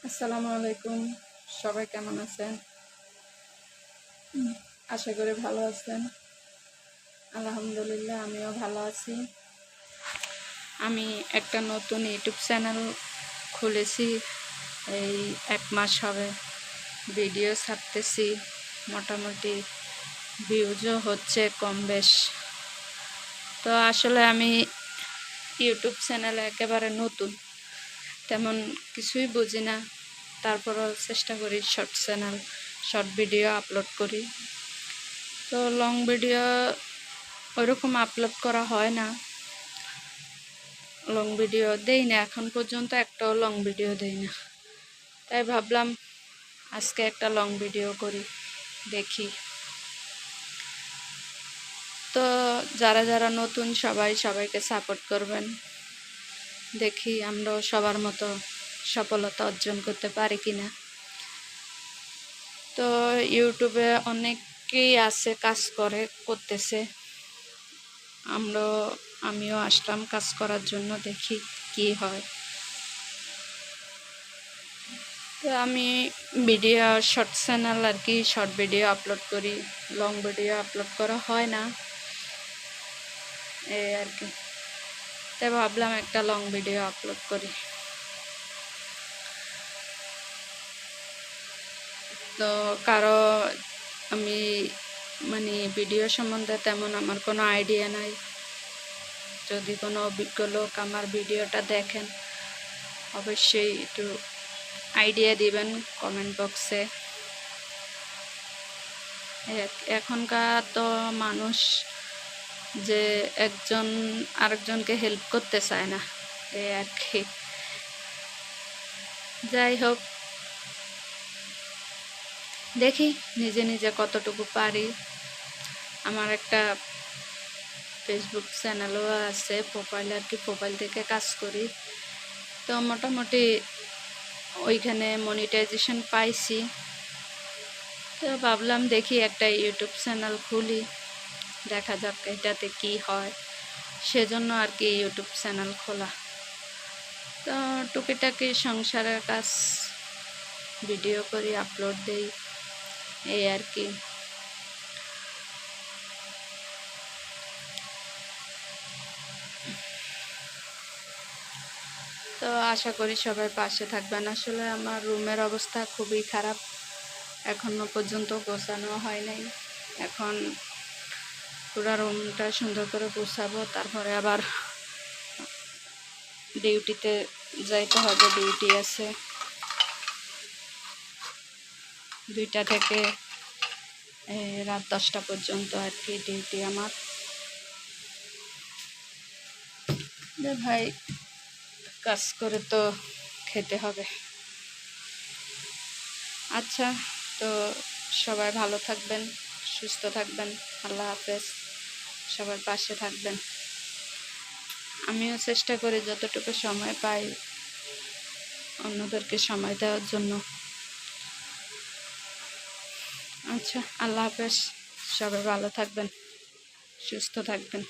আসসালামু আলাইকুম। সবাই কেমন আছেন? আশা করি ভালো আছেন। আলহামদুলিল্লাহ আমিও ভালো আছি। আমি একটা নতুন ইউটিউব চ্যানেল খুলেছি। এই 1 মাস হবে ভিডিও ছাড়তেছি। মোটামুটি ভিউজও হচ্ছে কম বেশ। তো আসলে আমি ইউটিউব চ্যানেলে একেবারে নতুন, তেমন কিছুই বুঝি না। তারপরও চেষ্টা করি শর্ট ভিডিও আপলোড করি। তো লং ভিডিও ওইরকম আপলোড করা হয় না। লং ভিডিও দেই না, এখন পর্যন্ত একটাও লং ভিডিও দেই না। তাই ভাবলাম আজকে একটা লং ভিডিও করি, দেখি। তো যারা যারা নতুন সবাইকে সাপোর্ট করবেন। দেখি আমরাও সবার মতো সফলতা অর্জন করতে পারি কিনা। তো ইউটিউবে অনেকেই আছে কাজ করতেছে। আমিও আসলাম কাজ করার জন্য, দেখি কি হয়। তো আমি ভিডিও শর্ট চ্যানেল আর কি, শর্ট ভিডিও আপলোড করি, লং ভিডিও আপলোড করা হয় না এই আর কি। তাই ভাবলাম একটা লং ভিডিও আপলোড করি। তো কারো আমি ভিডিও সম্বন্ধে তেমন আমার কোনো আইডিয়া নাই। যদি কোনো অভিজ্ঞ লোক আমার ভিডিওটা দেখেন, অবশ্যই একটু আইডিয়া দিবেন কমেন্ট বক্সে। এখনকার তো মানুষ যে একজন আরেকজনকে হেল্প করতে চায় না, এই আর কি। যাই হোক, দেখি নিজে নিজে কতটুকু পারি। আমার একটা ফেসবুক চ্যানেলও আছে, প্রোফাইল আর কি, প্রোফাইল থেকে কাজ করি। তো মোটামুটি ওইখানে মনিটাইজেশন পাইছি। তো ভাবলাম দেখি একটা ইউটিউব চ্যানেল খুলি, দেখা যাক এটাতে কি হয়। সেজন্য আর কি ইউটিউব চ্যানেল খোলা। তো টুকিটাকি সংসারের কাজ ভিডিও করি, আপলোড দেই, এই আর কি। তো আশা করি সবাই পাশে থাকবেন। আসলে আমার রুমের অবস্থা খুবই খারাপ, এখনো পর্যন্ত গোছানো হয় নাই। এখন পুরো রুমটা সুন্দর করে গোছাবো, তারপরে আবার ডিউটিতে যাইতে হবে। ডিউটি আছে 2টা থেকে রাত 10টা পর্যন্ত আর কি ডিউটি আমার। ভাই কাজ করে তো খেতে হবে। আচ্ছা, তো সবাই ভালো থাকবেন, সুস্থ থাকবেন। আল্লাহ হাফেজ। সবার পাশে থাকবেন। আমিও চেষ্টা করি যতটুকু সময় পাই অন্যদেরকে সময় দেওয়ার জন্য। আচ্ছা, আল্লাহ হাফেজ। সবাই ভালো থাকবেন, সুস্থ থাকবেন।